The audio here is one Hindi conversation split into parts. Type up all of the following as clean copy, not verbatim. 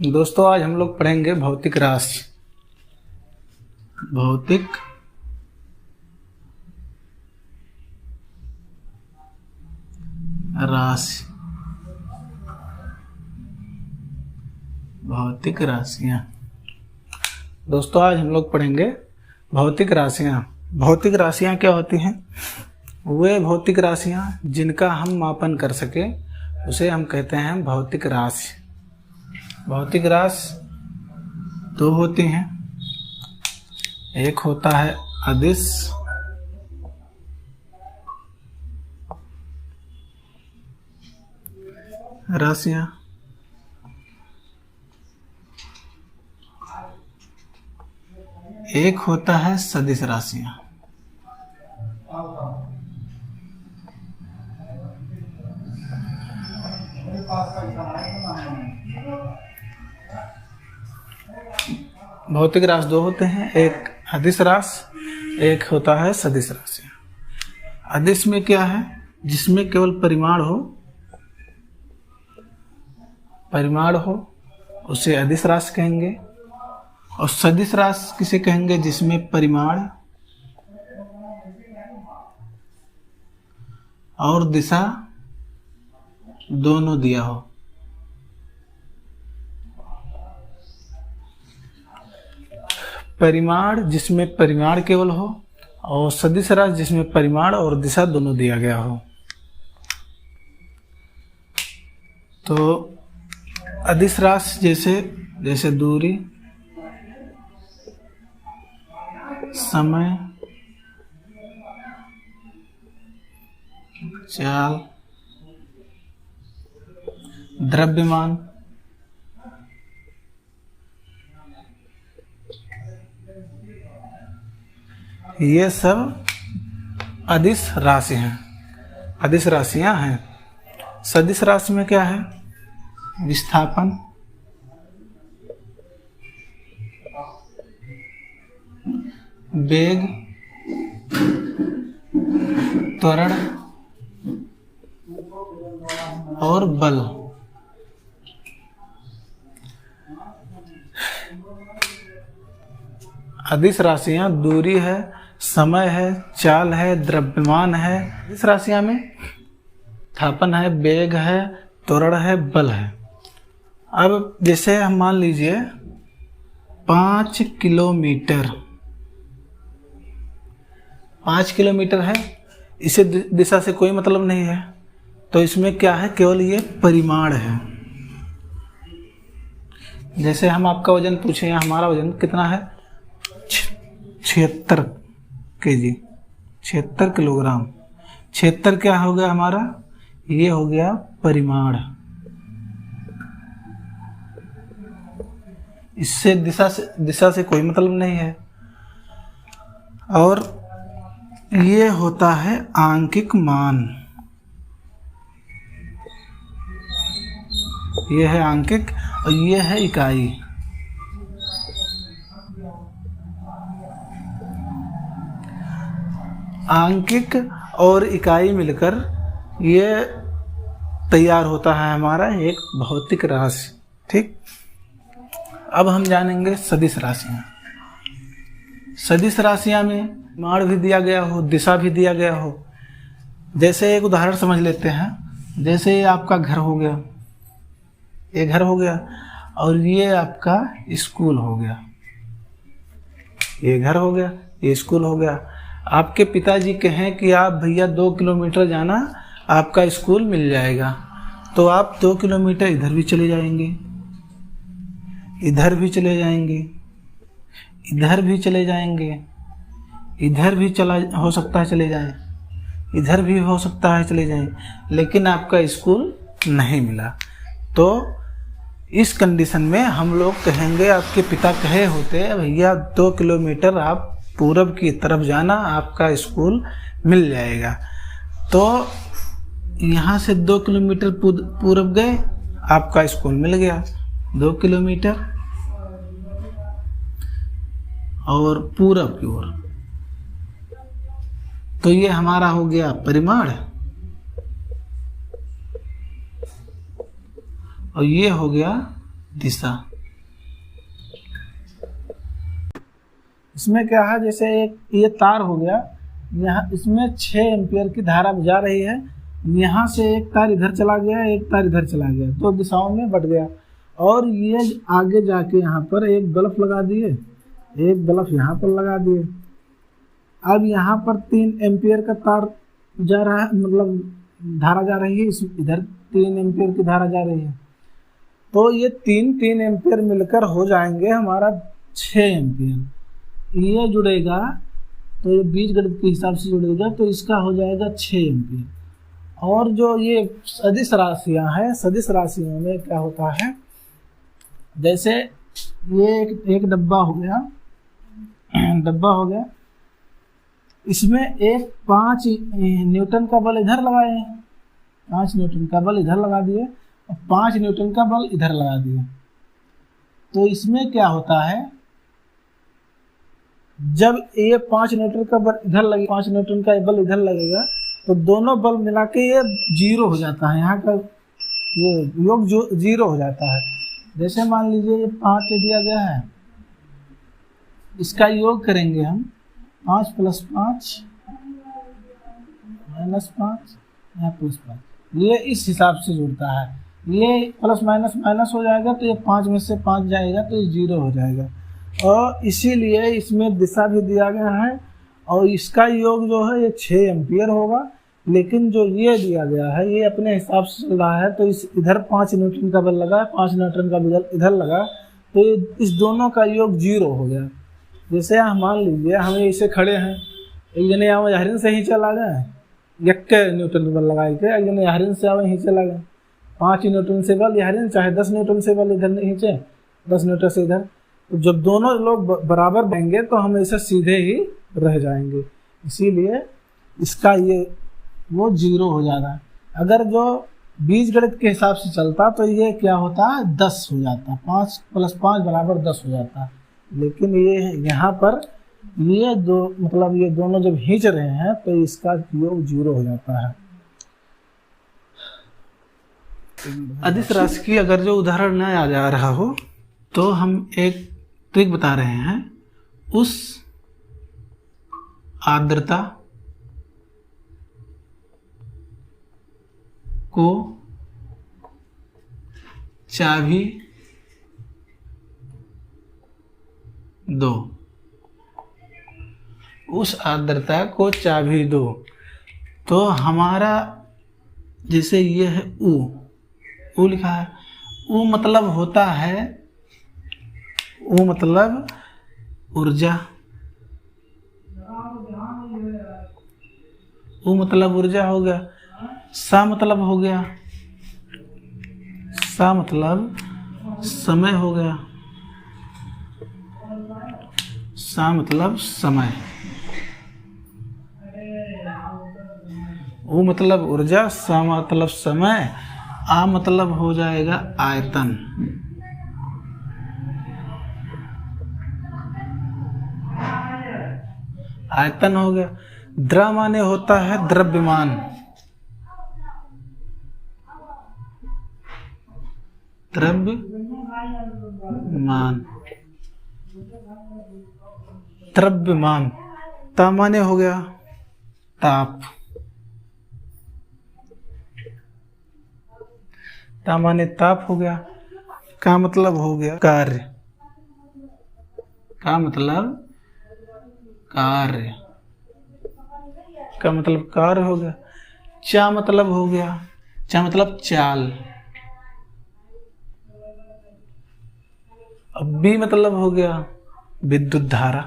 दोस्तों आज हम लोग पढ़ेंगे भौतिक राशि। भौतिक राशि, भौतिक राशियां। दोस्तों आज हम लोग पढ़ेंगे भौतिक राशियां। भौतिक राशियां क्या होती हैं? वे भौतिक राशियां जिनका हम मापन कर सके उसे हम कहते हैं भौतिक राशि। भौतिक राशि दो होती हैं, एक होता है अदिश राशियां, एक होता है सदिश राशियां। भौतिक राशि दो होते हैं, एक अदिश राशि, एक होता है सदिश राशि। अदिश में क्या है? जिसमें केवल परिमाण हो उसे अदिश राशि कहेंगे। और सदिश राशि किसे कहेंगे? जिसमें परिमाण और दिशा दोनों दिया हो। परिमाण जिसमें परिमाण केवल हो और सदिश राशि जिसमें परिमाण और दिशा दोनों दिया गया हो। तो अदिश राशि जैसे दूरी, समय, चाल, द्रव्यमान, ये सब अदिश राशि हैं, अदिश राशियां हैं। सदिश राशि में क्या है? विस्थापन, वेग, त्वरण और बल। अदिश राशियां दूरी है, समय है, चाल है, द्रव्यमान है। अदिश राशियां में विस्थापन है, वेग है, त्वरण है, बल है। अब जैसे हम मान लीजिए 5 किलोमीटर, 5 किलोमीटर है, इसे दिशा से कोई मतलब नहीं है, तो इसमें क्या है? केवल ये परिमाण है। जैसे हम आपका वजन पूछे, या हमारा वजन कितना है? 76 kg, 76 किलोग्राम। 76 क्या हो गया हमारा? ये हो गया परिमाण। इससे दिशा से कोई मतलब नहीं है। और ये होता है आंकिक मान। ये है आंकिक और ये है इकाई। आंकिक और इकाई मिलकर ये तैयार होता है हमारा एक भौतिक राशि। ठीक, अब हम जानेंगे सदिश राशियां। सदिश राशियां में परिमाण भी दिया गया हो, दिशा भी दिया गया हो। जैसे एक उदाहरण समझ लेते हैं। जैसे ये आपका घर हो गया, ये घर हो गया, और ये आपका स्कूल हो गया। ये घर हो गया, ये स्कूल हो गया। आपके पिताजी कहें कि आप भैया 2 किलोमीटर जाना, आपका स्कूल मिल जाएगा। तो आप 2 किलोमीटर इधर भी चले जाएंगे, इधर भी चले जाएंगे, इधर भी चले जाएंगे, इधर भी हो सकता है चले जाएं, इधर भी हो सकता है चले जाएं, लेकिन आपका स्कूल नहीं मिला। तो इस कंडीशन में हम लोग कहेंगे, आपके पिता कहे होते भैया 2 किलोमीटर आप पूरब की तरफ जाना, आपका स्कूल मिल जाएगा। तो यहाँ से 2 किलोमीटर पूरब गए, आपका स्कूल मिल गया। 2 किलोमीटर और पूरब की ओर, तो ये हमारा हो गया परिमाण और ये हो गया दिशा। इसमें क्या है, जैसे एक ये तार हो गया, यहाँ इसमें 6 एम्पियर की धारा जा रही है, यहाँ से एक तार इधर चला गया, एक तार इधर चला गया, 2 दिशाओं में बट गया। और ये आगे जाके यहाँ पर एक बल्ब लगा दिए, एक बल्ब यहाँ पर लगा दिए। अब यहाँ पर 3 एम्पियर का तार जा रहा है, मतलब धारा जा रही है, इधर 3 एम्पियर की धारा जा रही है। तो ये 3 एम्पियर मिलकर हो जाएंगे हमारा 6 एम्पियर। ये जुड़ेगा तो ये बीजगणित के हिसाब से जुड़ेगा, तो इसका हो जाएगा 6 एम्पियर। और जो ये सदिश राशियां हैं, सदिश राशियों में क्या होता है, जैसे ये एक डब्बा हो गया, इसमें एक 5 न्यूटन का बल इधर लगाए, 5 न्यूटन का बल इधर लगा दिए और 5 न्यूटन का बल इधर लगा दिए। तो इसमें क्या होता है, जब ये 5 न्यूटन का बल इधर लगे, 5 न्यूटन का बल इधर लगेगा, तो दोनों बल मिला के ये 0 हो जाता है, यहाँ का ये योग जो 0 हो जाता है। जैसे मान लीजिए ये 5 दिया गया है, इसका योग करेंगे हम, 5 + 5 -5 यहाँ +5, ये इस हिसाब से जुड़ता है। ये प्लस माइनस माइनस हो जाएगा, तो ये 5 में से 5 जाएगा तो ये 0 हो जाएगा। और इसीलिए इसमें दिशा भी दिया गया है, और इसका योग जो है ये 6 एम्पियर होगा। लेकिन जो ये दिया गया है ये अपने हिसाब से चल रहा है, तो इस इधर 5 न्यूटन का बल लगा, 5 न्यूटन का बल इधर लगा, तो इस दोनों का योग 0 हो गया। जैसे हम मान लीजिए हम ऐसे खड़े हैं, एक जने यहाँ यहरिन से ही चला गए, 1 न्यूटन का बल लगाए के, एक जने यहरिन से आवे ही चला गए, 5 न्यूटन से बल यहरिन, चाहे 10 न्यूटन से बल इधर नीचे, 10 न्यूटन से इधर। तो जब दोनों लोग बराबर देंगे तो हम ऐसे सीधे ही रह जाएंगे, इसीलिए इसका ये वो 0 हो जाता है। अगर जो बीजगणित के हिसाब से चलता तो ये क्या होता है, 10 हो जाता, 5 + 5 = 10 हो जाता। लेकिन ये यहाँ पर ये दो, मतलब ये दोनों जब खींच रहे हैं तो इसका योग 0 हो जाता है। अदिश राशि की अगर जो उदाहरण न आ जा रहा हो तो हम एक ट्रिक बता रहे हैं। उस आर्द्रता को चाबी दो, उस आर्द्रता को चाबी दो। तो हमारा जैसे ये है ऊ लिखा है, ऊ मतलब होता है, ऊ मतलब ऊर्जा, ऊ मतलब ऊर्जा हो गया। सा मतलब हो गया, सा मतलब समय हो गया, सा मतलब समय, ऊ मतलब ऊर्जा, सा मतलब समय, आ मतलब हो जाएगा आयतन। आयतन हो गया। द्र माने होता है द्रव्यमान, द्रव्यमान, द्रव्यमान। ता माने हो गया ताप, ता माने ताप हो गया। का मतलब हो गया कार्य, का मतलब कार्य, का मतलब कार्य हो गया। चा मतलब हो गया, चा मतलब चाल। अब बी मतलब हो गया विद्युत धारा।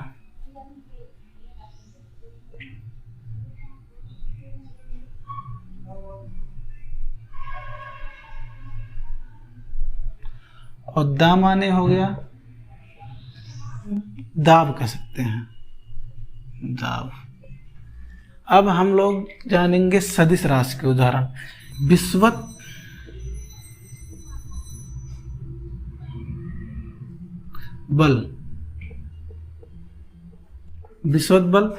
और दा माने हो गया दाब, कह सकते हैं दाब। अब हम लोग जानेंगे सदिश राशि के उदाहरण। विषुवत बल, विषुवत बल,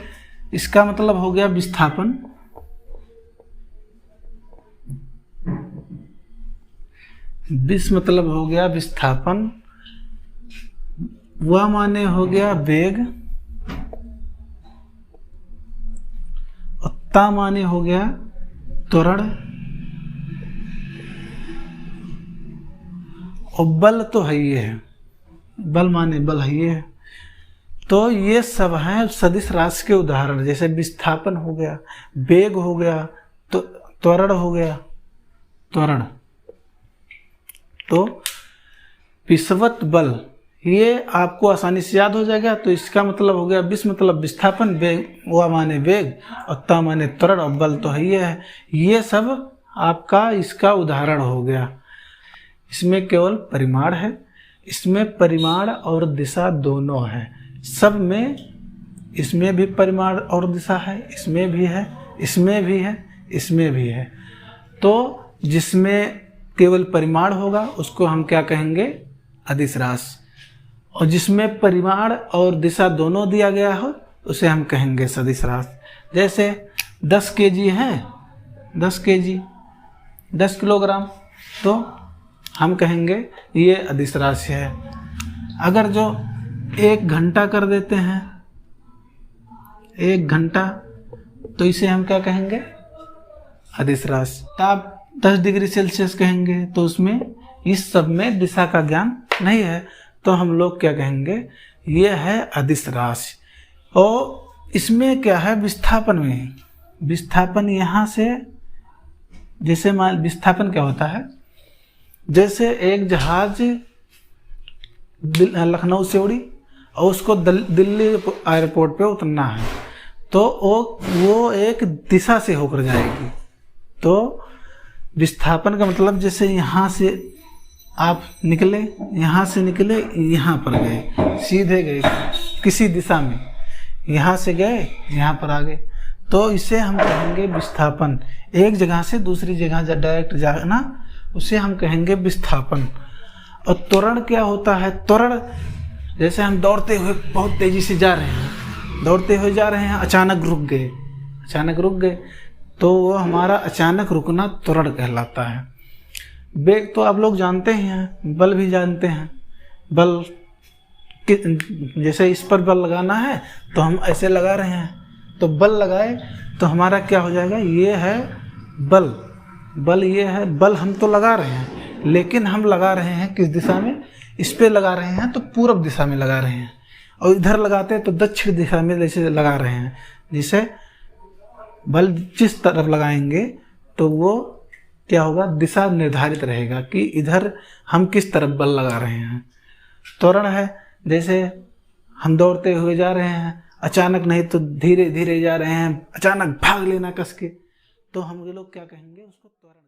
इसका मतलब हो गया विस्थापन। विष मतलब हो गया विस्थापन, व माने हो गया वेग, ता माने हो गया त्वरण, और बल तो है ही है, बल माने बल है ही है। तो ये सब हैं सदिश राशि के उदाहरण। जैसे विस्थापन हो गया, वेग हो गया, तो त्वरण हो गया, त्वरण। तो विषवत बल ये आपको आसानी से याद हो जाएगा। तो इसका मतलब हो गया विष मतलब विस्थापन, वेग व माने वेग, और ता माने त्वरण, और बल तो है ही है। ये सब आपका इसका उदाहरण हो गया। इसमें केवल परिमाण है, इसमें परिमाण और दिशा दोनों है। सब में इसमें भी परिमाण और दिशा है, इसमें भी है, इसमें भी है, इसमें भी है। तो जिसमें केवल परिमाण होगा उसको हम क्या कहेंगे? अदिश राशि। और जिसमें परिमाण और दिशा दोनों दिया गया हो उसे हम कहेंगे सदिश राशि। जैसे 10 kg है, 10 kg 10 किलोग्राम, तो हम कहेंगे ये अदिश राशि है। अगर जो 1 घंटा कर देते हैं, 1 घंटा, तो इसे हम क्या कहेंगे? अदिश राशि। ताप 10 डिग्री सेल्सियस कहेंगे तो उसमें इस सब में दिशा का ज्ञान नहीं है, तो हम लोग क्या कहेंगे? ये है अदिश राशि। और इसमें क्या है? विस्थापन में, विस्थापन यहाँ से, जैसे मान विस्थापन क्या होता है? जैसे एक जहाज लखनऊ से उड़ी और उसको दिल्ली एयरपोर्ट पे उतरना है, तो वो एक दिशा से होकर जाएगी। तो विस्थापन का मतलब जैसे यहाँ से आप निकले, यहाँ से निकले, यहाँ पर गए, सीधे गए किसी दिशा में, यहाँ से गए यहाँ पर आ गए, तो इसे हम कहेंगे विस्थापन। एक जगह से दूसरी जगह डायरेक्ट जाना, उसे हम कहेंगे विस्थापन। और त्वरण क्या होता है? त्वरण जैसे हम दौड़ते हुए बहुत तेजी से जा रहे हैं, दौड़ते हुए जा रहे हैं, अचानक रुक गए, अचानक रुक गए, तो वो हमारा अचानक रुकना त्वरण कहलाता है। वेग तो आप लोग जानते ही हैं, बल भी जानते हैं। बल जैसे इस पर बल लगाना है तो हम ऐसे लगा रहे हैं, तो बल लगाए तो हमारा क्या हो जाएगा? ये है बल, बल ये है बल। हम तो लगा रहे हैं, लेकिन हम लगा रहे हैं किस दिशा में? इस पे लगा रहे हैं तो पूर्व दिशा में लगा रहे हैं, और इधर लगाते हैं तो दक्षिण दिशा में जैसे लगा रहे हैं। जिसे बल जिस तरफ लगाएंगे तो वो क्या होगा? दिशा निर्धारित रहेगा कि इधर हम किस तरफ बल लगा रहे हैं। त्वरण है जैसे हम दौड़ते हुए जा रहे हैं, अचानक नहीं तो धीरे धीरे जा रहे हैं, अचानक भाग लेना कस के, तो हम लोग क्या कहेंगे? उसको त्वरण।